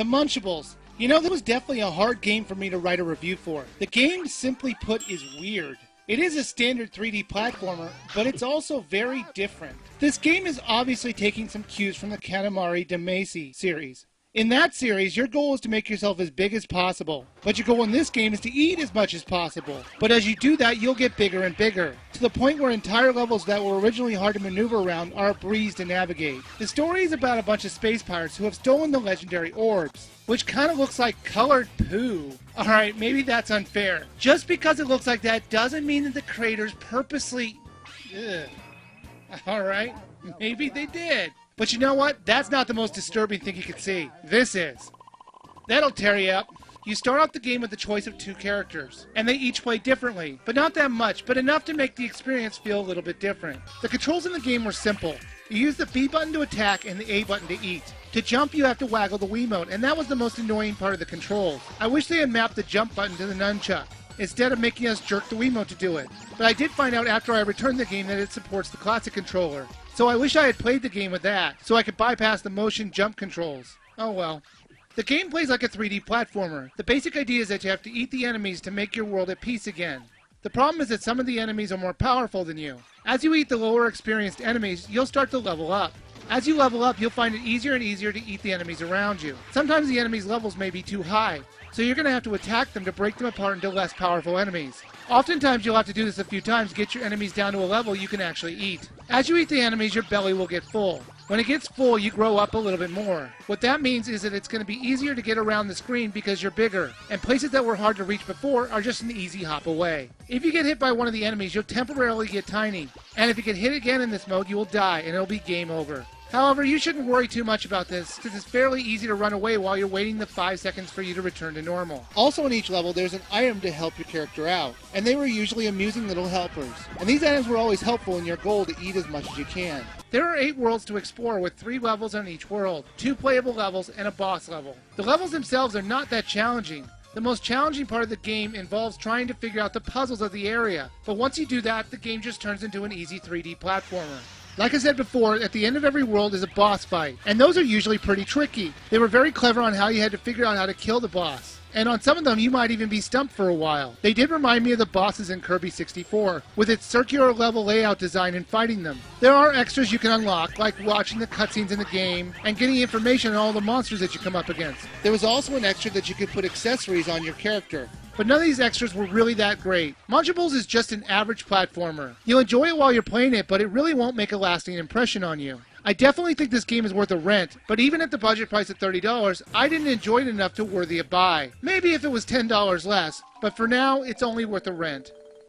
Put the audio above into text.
The Munchables. You know, this was definitely a hard game for me to write a review for. The game, simply put, is weird. It is a standard 3D platformer, but it's also very different. This game is obviously taking some cues from the Katamari Damacy series. In that series, your goal is to make yourself as big as possible, but your goal in this game is to eat as much as possible. But as you do that, you'll get bigger and bigger, to the point where entire levels that were originally hard to maneuver around are a breeze to navigate. The story is about a bunch of space pirates who have stolen the legendary orbs, which kind of looks like colored poo. Alright, maybe that's unfair. Just because it looks like that doesn't mean that the creators purposely... Ugh. Alright, maybe they did. But you know what? That's not the most disturbing thing you can see. This is. That'll tear you up. You start off the game with the choice of 2 characters, and they each play differently, but not that much, but enough to make the experience feel a little bit different. The controls in the game were simple. You use the B button to attack and the A button to eat. To jump, you have to waggle the Wiimote, and that was the most annoying part of the controls. I wish they had mapped the jump button to the nunchuck, instead of making us jerk the Wiimote to do it. But I did find out after I returned the game that it supports the classic controller. So I wish I had played the game with that, so I could bypass the motion jump controls. Oh well. The game plays like a 3D platformer. The basic idea is that you have to eat the enemies to make your world at peace again. The problem is that some of the enemies are more powerful than you. As you eat the lower experienced enemies, you'll start to level up. As you level up, you'll find it easier and easier to eat the enemies around you. Sometimes the enemies' levels may be too high, so you're going to have to attack them to break them apart into less powerful enemies. Oftentimes you'll have to do this a few times to get your enemies down to a level you can actually eat. As you eat the enemies, your belly will get full. When it gets full, you grow up a little bit more. What that means is that it's going to be easier to get around the screen because you're bigger, and places that were hard to reach before are just an easy hop away. If you get hit by one of the enemies, you'll temporarily get tiny, and if you get hit again in this mode, you will die, and it'll be game over. However, you shouldn't worry too much about this, because it's fairly easy to run away while you're waiting the 5 seconds for you to return to normal. Also in each level, there's an item to help your character out, and they were usually amusing little helpers. And these items were always helpful in your goal to eat as much as you can. There are 8 worlds to explore with 3 levels on each world, 2 playable levels, and a boss level. The levels themselves are not that challenging. The most challenging part of the game involves trying to figure out the puzzles of the area, but once you do that, the game just turns into an easy 3D platformer. Like I said before, at the end of every world is a boss fight, and those are usually pretty tricky. They were very clever on how you had to figure out how to kill the boss. And on some of them, you might even be stumped for a while. They did remind me of the bosses in Kirby 64, with its circular level layout design in fighting them. There are extras you can unlock, like watching the cutscenes in the game, and getting information on all the monsters that you come up against. There was also an extra that you could put accessories on your character. But none of these extras were really that great. Munchables is just an average platformer. You'll enjoy it while you're playing it, but it really won't make a lasting impression on you. I definitely think this game is worth a rent, but even at the budget price of $30, I didn't enjoy it enough to worthy a buy. Maybe if it was $10 less, but for now, it's only worth a rent.